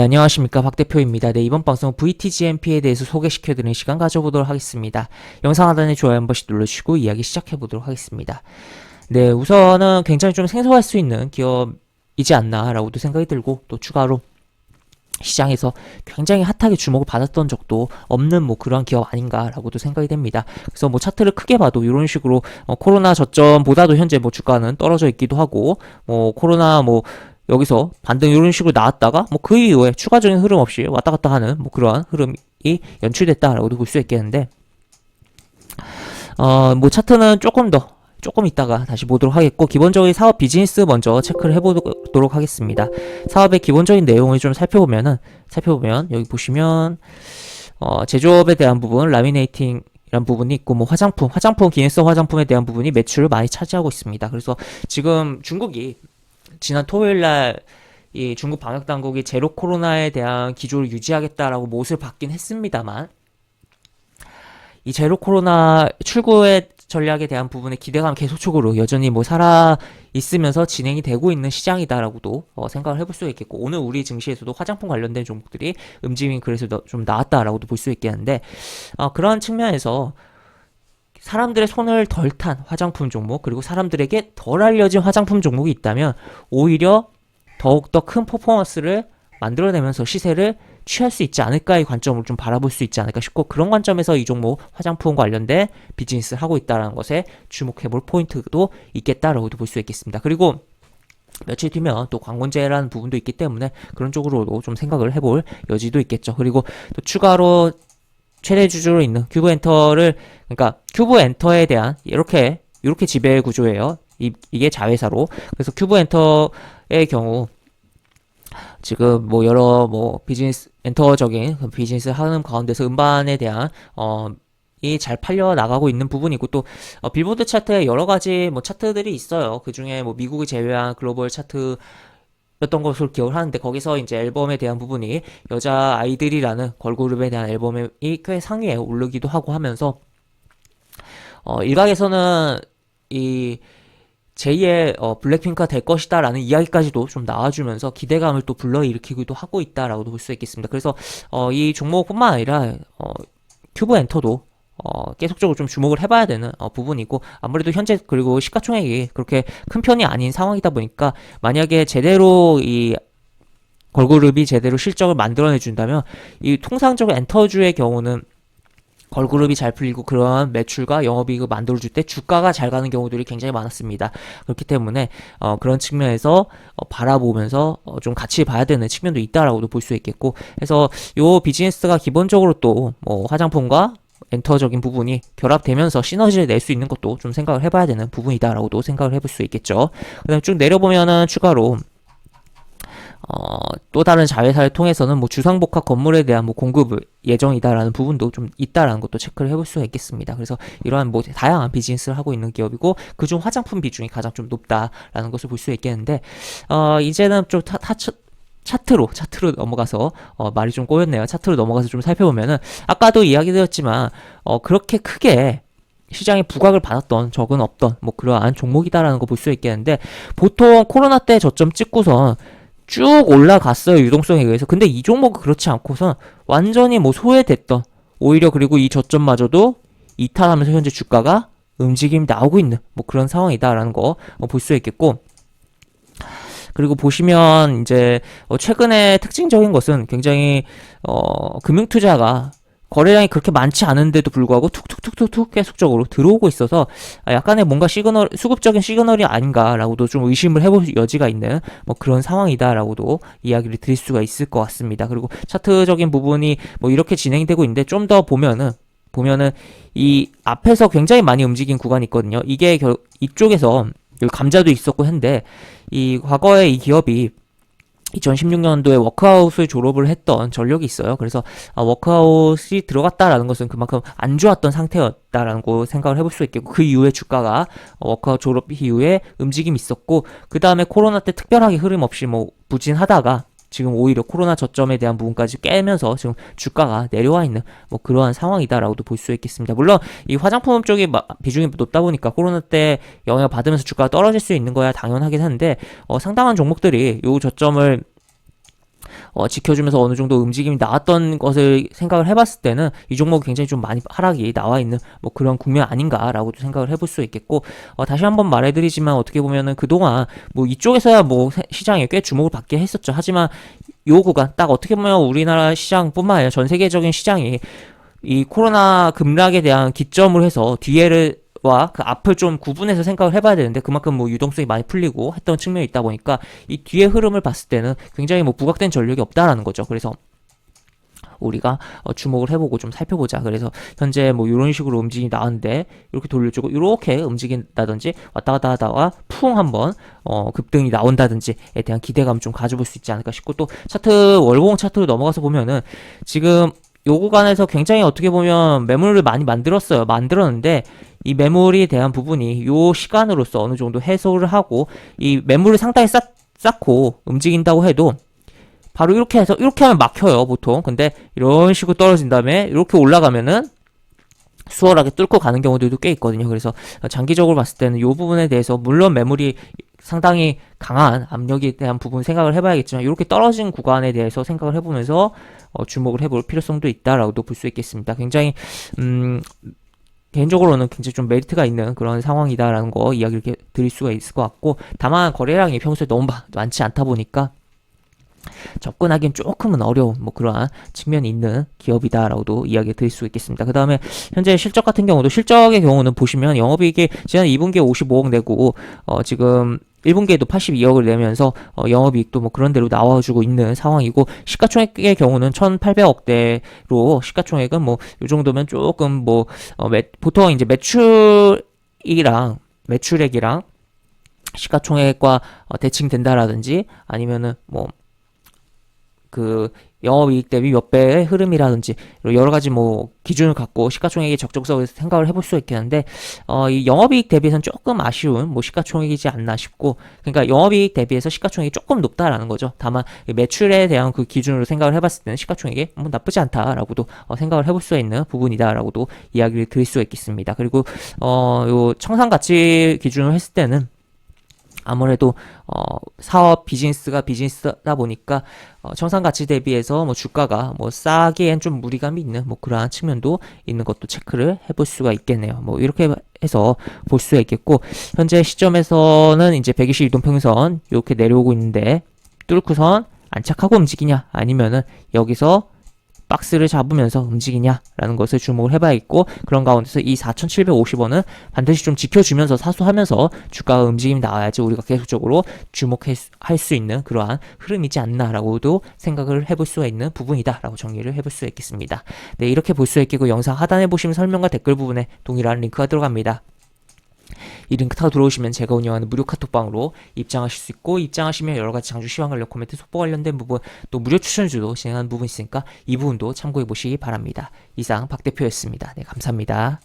네, 안녕하십니까. 박 대표입니다. 네, 이번 방송은 VTGMP에 대해서 소개시켜드리는 시간 가져보도록 하겠습니다. 영상 하단에 좋아요 한 번씩 눌러주시고 이야기 시작해보도록 하겠습니다. 네, 우선은 굉장히 좀 생소할 수 있는 기업이지 않나라고도 생각이 들고, 또 추가로 시장에서 굉장히 핫하게 주목을 받았던 적도 없는 그런 기업 아닌가라고도 생각이 됩니다. 그래서 차트를 크게 봐도 이런 식으로 코로나 저점보다도 현재 주가는 떨어져 있기도 하고, 코로나 여기서 반등 이런 식으로 나왔다가 그 이후에 추가적인 흐름 없이 왔다 갔다 하는 그러한 흐름이 연출됐다라고도 볼 수 있겠는데, 차트는 조금 있다가 다시 보도록 하겠고, 기본적인 사업 비즈니스 먼저 체크를 해보도록 하겠습니다. 사업의 기본적인 내용을 좀 살펴보면 여기 보시면 제조업에 대한 부분, 라미네이팅 이런 부분이 있고, 화장품 기능성 화장품에 대한 부분이 매출을 많이 차지하고 있습니다. 그래서 지금 중국이 지난 토요일날 이 중국 방역 당국이 제로 코로나에 대한 기조를 유지하겠다라고 못을 받긴 했습니다만, 이 제로 코로나 출구의 전략에 대한 부분에 기대감 계속적으로 여전히 살아 있으면서 진행이 되고 있는 시장이다라고도 생각을 해볼 수 있겠고, 오늘 우리 증시에서도 화장품 관련된 종목들이 움직임이 그래서 좀 나왔다라고도 볼 수 있겠는데, 그런 측면에서 사람들의 손을 덜 탄 화장품 종목, 그리고 사람들에게 덜 알려진 화장품 종목이 있다면 오히려 더욱더 큰 퍼포먼스를 만들어내면서 시세를 취할 수 있지 않을까의 관점으로 좀 바라볼 수 있지 않을까 싶고, 그런 관점에서 이 종목 화장품 관련된 비즈니스를 하고 있다는 것에 주목해볼 포인트도 있겠다라고도 볼 수 있겠습니다. 그리고 며칠 뒤면 또 관공제라는 부분도 있기 때문에 그런 쪽으로도 좀 생각을 해볼 여지도 있겠죠. 그리고 또 추가로 최대 주주로 있는 큐브엔터를, 그러니까 큐브엔터에 대한 이렇게 지배 구조예요. 이게 자회사로. 그래서 큐브엔터의 경우 지금 여러 비즈니스 엔터적인 비즈니스 하는 가운데서 음반에 대한 이 잘 팔려 나가고 있는 부분이고, 또 빌보드 차트에 여러 가지 차트들이 있어요. 그 중에 미국을 제외한 글로벌 차트 였던 것으로 기억을 하는데, 거기서 이제 앨범에 대한 부분이 여자 아이들이라는 걸그룹에 대한 앨범이 꽤 상위에 오르기도 하고 하면서, 일각에서는 이 제2의 블랙핑크가 될 것이다 라는 이야기까지도 좀 나와주면서 기대감을 또 불러일으키기도 하고 있다라고도 볼 수 있겠습니다. 그래서 이 종목뿐만 아니라 큐브엔터도 계속적으로 좀 주목을 해봐야 되는 부분이고, 아무래도 현재 그리고 시가총액이 그렇게 큰 편이 아닌 상황이다 보니까, 만약에 제대로 이 걸그룹이 제대로 실적을 만들어내준다면 이 통상적으로 엔터주의 경우는 걸그룹이 잘 풀리고 그러한 매출과 영업이익을 만들어줄 때 주가가 잘 가는 경우들이 굉장히 많았습니다. 그렇기 때문에 그런 측면에서 바라보면서 좀 같이 봐야 되는 측면도 있다라고도 볼 수 있겠고, 그래서 요 비즈니스가 기본적으로 또 화장품과 엔터적인 부분이 결합되면서 시너지를 낼 수 있는 것도 좀 생각을 해봐야 되는 부분이다라고도 생각을 해볼 수 있겠죠. 그 다음에 쭉 내려보면은 추가로 또 다른 자회사를 통해서는 주상복합 건물에 대한 공급 예정이다라는 부분도 좀 있다라는 것도 체크를 해볼 수가 있겠습니다. 그래서 이러한 다양한 비즈니스를 하고 있는 기업이고, 그중 화장품 비중이 가장 좀 높다라는 것을 볼 수 있겠는데, 이제는 좀 차트로 넘어가서 말이 좀 꼬였네요. 차트로 넘어가서 좀 살펴보면은, 아까도 이야기드렸지만 그렇게 크게 시장에 부각을 받았던 적은 없던 그러한 종목이다라는 거 볼 수 있겠는데, 보통 코로나 때 저점 찍고선 쭉 올라갔어요, 유동성에 의해서. 근데 이 종목은 그렇지 않고선 완전히 소외됐던, 오히려 그리고 이 저점마저도 이탈하면서 현재 주가가 움직임이 나오고 있는 그런 상황이다라는 거 볼 수 있겠고, 그리고 보시면 이제 최근에 특징적인 것은 굉장히 금융투자가 거래량이 그렇게 많지 않은데도 불구하고 툭툭툭툭 계속적으로 들어오고 있어서 약간의 뭔가 수급적인 시그널이 아닌가라고도 좀 의심을 해볼 여지가 있는 그런 상황이다라고도 이야기를 드릴 수가 있을 것 같습니다. 그리고 차트적인 부분이 이렇게 진행이 되고 있는데, 좀 더 보면은 이 앞에서 굉장히 많이 움직인 구간이 있거든요. 이게 이쪽에서 여기 감자도 있었고 했는데, 이 과거에 이 기업이 2016년도에 워크아웃을 졸업을 했던 전력이 있어요. 그래서 워크아웃이 들어갔다라는 것은 그만큼 안 좋았던 상태였다라는 거 생각을 해볼 수 있겠고, 그 이후에 주가가 워크아웃 졸업 이후에 움직임이 있었고, 그 다음에 코로나 때 특별하게 흐름 없이 부진하다가 지금 오히려 코로나 저점에 대한 부분까지 깨면서 지금 주가가 내려와 있는 그러한 상황이다라고도 볼 수 있겠습니다. 물론 이 화장품 쪽이 비중이 높다 보니까 코로나 때 영향을 받으면서 주가가 떨어질 수 있는 거야 당연하긴 한데, 상당한 종목들이 요 저점을 지켜주면서 어느 정도 움직임이 나왔던 것을 생각을 해봤을 때는 이 종목이 굉장히 좀 많이 하락이 나와 있는 뭐 그런 국면 아닌가라고도 생각을 해볼 수 있겠고, 다시 한번 말해드리지만 어떻게 보면은 그동안 뭐 이쪽에서야 뭐 시장에 꽤 주목을 받게 했었죠. 하지만 요 구간 딱 어떻게 보면 우리나라 시장뿐만 아니라 전 세계적인 시장이 이 코로나 급락에 대한 기점을 해서 뒤에를 와 그 앞을 좀 구분해서 생각을 해봐야 되는데, 그만큼 뭐 유동성이 많이 풀리고 했던 측면이 있다 보니까 이 뒤의 흐름을 봤을 때는 굉장히 뭐 부각된 전력이 없다라는 거죠. 그래서 우리가 주목을 해보고 좀 살펴보자. 그래서 현재 뭐 이런 식으로 움직임이 나왔는데 이렇게 돌려주고 이렇게 움직인다든지 왔다 갔다 하다가 풍 한번 급등이 나온다든지에 대한 기대감 좀 가져볼 수 있지 않을까 싶고, 또 차트 월봉 차트로 넘어가서 보면은 지금 요 구간에서 굉장히 어떻게 보면 매물을 많이 만들었는데 이 매물에 대한 부분이 요 시간으로서 어느 정도 해소를 하고 이 매물을 상당히 쌓고 움직인다고 해도 바로 이렇게 해서 이렇게 하면 막혀요 보통. 근데 이런 식으로 떨어진 다음에 이렇게 올라가면은 수월하게 뚫고 가는 경우들도 꽤 있거든요. 그래서 장기적으로 봤을 때는 이 부분에 대해서 물론 매물이 상당히 강한 압력에 대한 부분 생각을 해봐야겠지만, 이렇게 떨어진 구간에 대해서 생각을 해보면서 주목을 해볼 필요성도 있다라고도 볼 수 있겠습니다. 굉장히 개인적으로는 굉장히 좀 메리트가 있는 그런 상황이다라는 거 이야기를 드릴 수가 있을 것 같고, 다만 거래량이 평소에 너무 많지 않다 보니까 접근하기엔 조금은 어려운 뭐 그러한 측면이 있는 기업이다라고도 이야기 드릴 수 있겠습니다. 그 다음에 현재 실적 같은 경우도, 실적의 경우는 보시면 영업이익이 지난 2분기에 55억 내고 지금 1분기에도 82억을 내면서 영업이익도 뭐 그런 대로 나와주고 있는 상황이고, 시가총액의 경우는 1,800억대로 시가총액은 뭐 요 정도면 조금 뭐 보통 이제 매출액이랑 시가총액과 대칭된다라든지 아니면은 뭐 그 영업이익 대비 몇 배의 흐름이라든지 여러 가지 뭐 기준을 갖고 시가총액의 적정성을 생각을 해볼 수 있겠는데, 이 영업이익 대비해서는 조금 아쉬운 뭐 시가총액이지 않나 싶고, 그러니까 영업이익 대비해서 시가총액이 조금 높다라는 거죠. 다만 매출에 대한 그 기준으로 생각을 해봤을 때는 시가총액이 뭐 나쁘지 않다라고도 생각을 해볼 수 있는 부분이다라고도 이야기를 드릴 수 있겠습니다. 그리고 요 청산가치 기준으로 했을 때는 아무래도 사업 비즈니스다 보니까 청산가치 대비해서 뭐 주가가 뭐 싸기엔 좀 무리감이 있는 뭐 그러한 측면도 있는 것도 체크를 해볼 수가 있겠네요. 뭐 이렇게 해서 볼 수가 있겠고, 현재 시점에서는 이제 120 이동평균선 이렇게 내려오고 있는데 뚫고선 안착하고 움직이냐 아니면은 여기서 박스를 잡으면서 움직이냐라는 것을 주목을 해봐야겠고, 그런 가운데서 이 4,750원은 반드시 좀 지켜주면서 사수하면서 주가가 움직임이 나와야지 우리가 계속적으로 주목할 수 있는 그러한 흐름이지 않나라고도 생각을 해볼 수가 있는 부분이다라고 정리를 해볼 수 있겠습니다. 네, 이렇게 볼 수 있겠고, 영상 하단에 보시면 설명과 댓글 부분에 동일한 링크가 들어갑니다. 이 링크 타고 들어오시면 제가 운영하는 무료 카톡방으로 입장하실 수 있고, 입장하시면 여러가지 장주 시황 관련 코멘트, 속보 관련된 부분, 또 무료 추천주도 진행하는 부분 있으니까 이 부분도 참고해 보시기 바랍니다. 이상 박 대표였습니다. 네, 감사합니다.